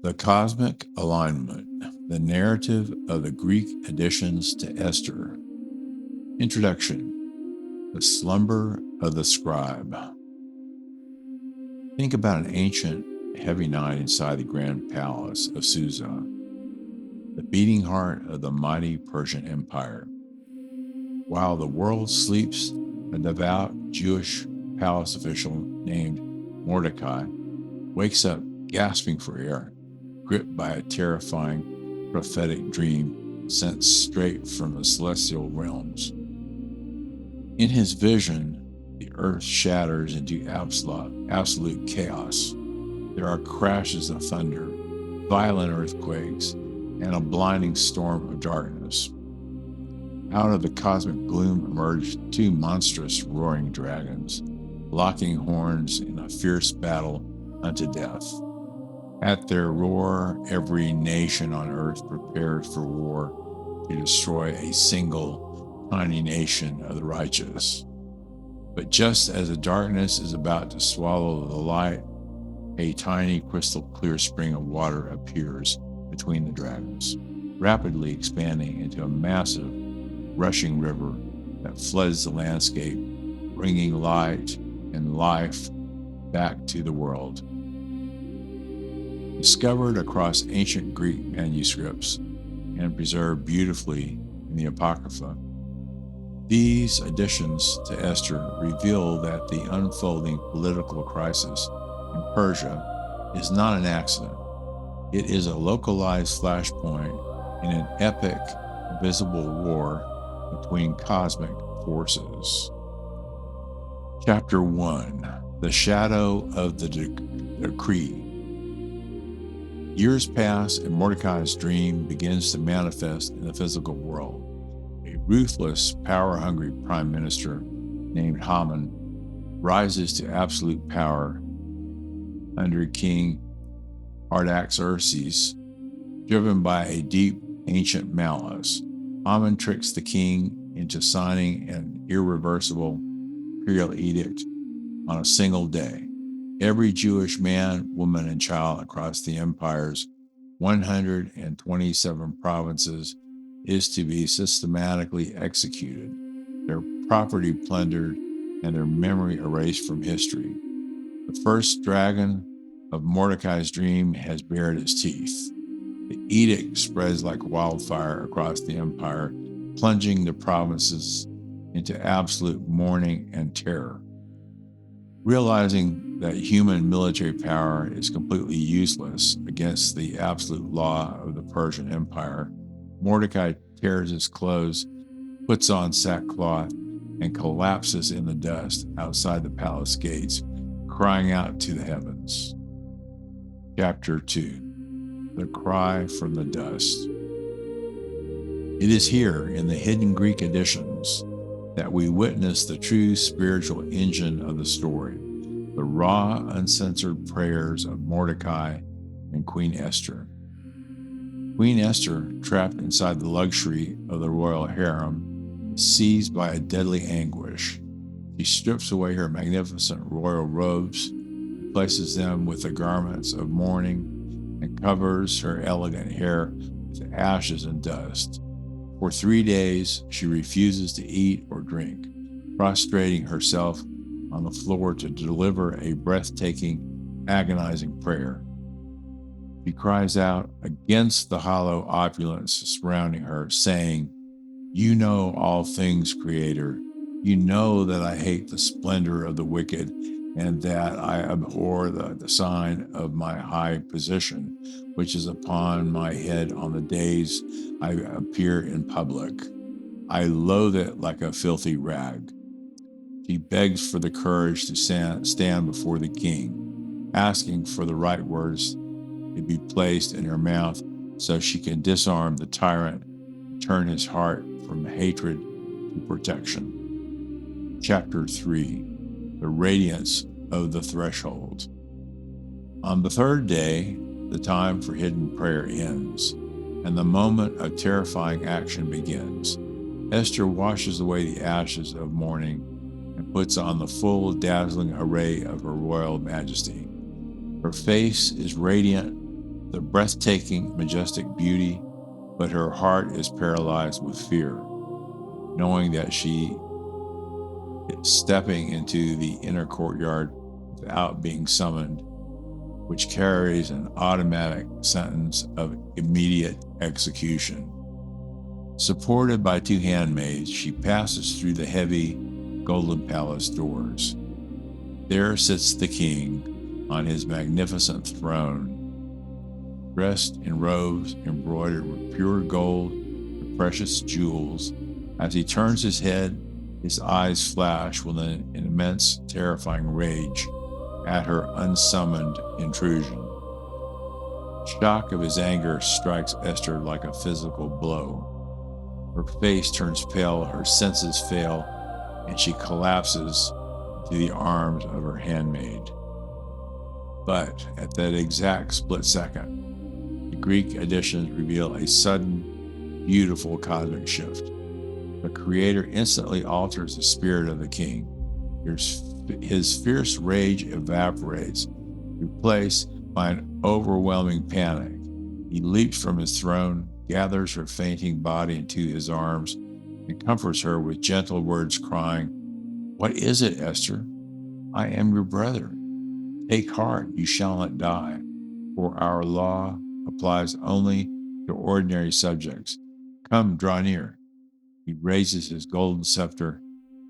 The Cosmic Alignment, the narrative of the Greek additions to Esther. Introduction, the Slumber of the Scribe. Think about an ancient, heavy night inside the grand palace of Susa, the beating heart of the mighty Persian Empire. While the world sleeps, a devout Jewish palace official named Mordecai wakes up gasping for air, gripped by a terrifying prophetic dream sent straight from the celestial realms. In his vision, the earth shatters into absolute chaos. There are crashes of thunder, violent earthquakes, and a blinding storm of darkness. Out of the cosmic gloom emerge two monstrous roaring dragons, locking horns in a fierce battle unto death. At their roar, every nation on earth prepares for war to destroy a single tiny nation of the righteous. But just as the darkness is about to swallow the light, a tiny crystal clear spring of water appears between the dragons, rapidly expanding into a massive, rushing river that floods the landscape, bringing light and life back to the world. Discovered across ancient Greek manuscripts and preserved beautifully in the Apocrypha, these additions to Esther reveal that the unfolding political crisis in Persia is not an accident. It is a localized flashpoint in an epic, invisible war between cosmic forces. Chapter 1, The Shadow of the Decree. Years pass and Mordecai's dream begins to manifest in the physical world. A ruthless, power-hungry prime minister named Haman rises to absolute power under King Artaxerxes, driven by a deep, ancient malice. Haman tricks the king into signing an irreversible imperial edict on a single day. Every Jewish man, woman, and child across the empire's 127 provinces is to be systematically executed, their property plundered, and their memory erased from history. The first dragon of Mordecai's dream has bared its teeth. The edict spreads like wildfire across the empire, plunging the provinces into absolute mourning and terror. Realizing that human military power is completely useless against the absolute law of the Persian Empire, Mordecai tears his clothes, puts on sackcloth, and collapses in the dust outside the palace gates, crying out to the heavens. Chapter 2, The Cry from the Dust. It is here in the hidden Greek editions that we witness the true spiritual engine of the story, the raw, uncensored prayers of Mordecai and Queen Esther. Queen Esther, trapped inside the luxury of the royal harem, is seized by a deadly anguish. She strips away her magnificent royal robes, replaces them with the garments of mourning, and covers her elegant hair with ashes and dust. For 3 days, she refuses to eat or drink, prostrating herself on the floor to deliver a breathtaking, agonizing prayer. She cries out against the hollow opulence surrounding her, saying, "You know all things, Creator. You know that I hate the splendor of the wicked and that I abhor the sign of my high position, which is upon my head on the days I appear in public. I loathe it like a filthy rag." She begs for the courage to stand before the king, asking for the right words to be placed in her mouth so she can disarm the tyrant and turn his heart from hatred to protection. Chapter 3, The Radiance of the Threshold. On the third day, the time for hidden prayer ends, and the moment of terrifying action begins. Esther washes away the ashes of mourning and puts on the full, dazzling array of her royal majesty. Her face is radiant, the breathtaking, majestic beauty, but her heart is paralyzed with fear, knowing that she is stepping into the inner courtyard without being summoned, which carries an automatic sentence of immediate execution. Supported by two handmaids, she passes through the heavy golden palace doors. There sits the king on his magnificent throne, dressed in robes embroidered with pure gold and precious jewels. As he turns his head, his eyes flash with an immense, terrifying rage at her unsummoned intrusion. The shock of his anger strikes Esther like a physical blow. Her face turns pale, her senses fail, and she collapses into the arms of her handmaid. But at that exact split second, the Greek editions reveal a sudden, beautiful cosmic shift. The Creator instantly alters the spirit of the king. His fierce rage evaporates, replaced by an overwhelming panic. He leaps from his throne, gathers her fainting body into his arms, and comforts her with gentle words, crying, "What is it, Esther? I am your brother. Take heart, you shall not die, for our law applies only to ordinary subjects. Come, draw near." He raises his golden scepter,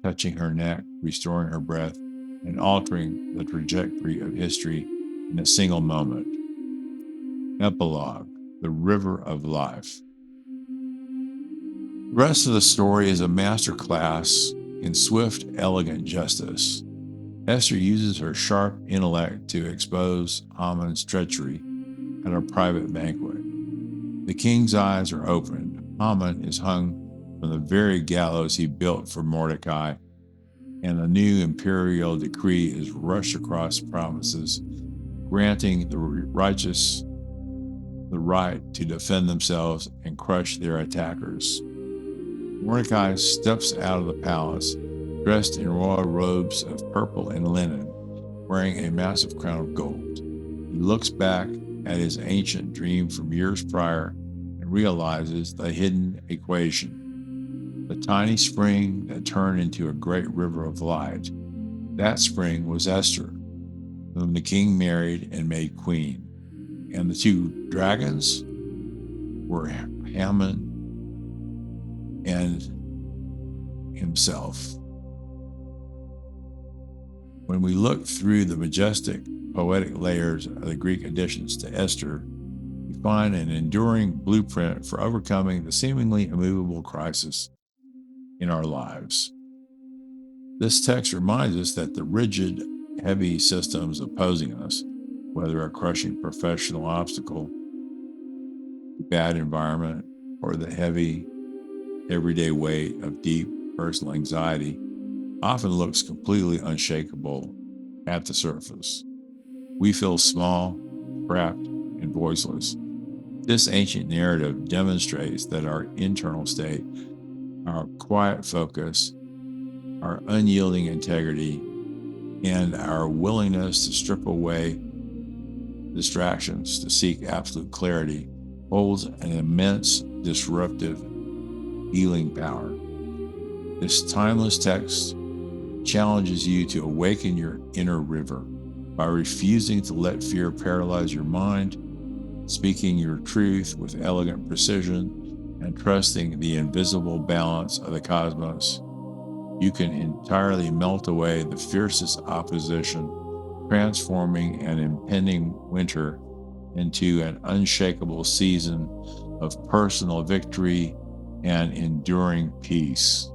touching her neck, restoring her breath, and altering the trajectory of history in a single moment. Epilogue, the river of life. The rest of the story is a masterclass in swift, elegant justice. Esther uses her sharp intellect to expose Haman's treachery at a private banquet. The king's eyes are opened. Haman is hung from the very gallows he built for Mordecai, and a new imperial decree is rushed across provinces, granting the righteous the right to defend themselves and crush their attackers. Mordecai steps out of the palace, dressed in royal robes of purple and linen, wearing a massive crown of gold. He looks back at his ancient dream from years prior and realizes the hidden equation. The tiny spring that turned into a great river of light. That spring was Esther, whom the king married and made queen. And the two dragons were Haman and himself. When we look through the majestic, poetic layers of the Greek additions to Esther, we find an enduring blueprint for overcoming the seemingly immovable crisis in our lives. This text reminds us that the rigid, heavy systems opposing us, whether a crushing professional obstacle, a bad environment, or the heavy, everyday weight of deep personal anxiety, often looks completely unshakable at the surface. We feel small, trapped, and voiceless. This ancient narrative demonstrates that our internal state, our quiet focus, our unyielding integrity, and our willingness to strip away distractions to seek absolute clarity holds an immense disruptive healing power. This timeless text challenges you to awaken your inner river by refusing to let fear paralyze your mind, speaking your truth with elegant precision, and trusting the invisible balance of the cosmos. You can entirely melt away the fiercest opposition, transforming an impending winter into an unshakable season of personal victory and enduring peace.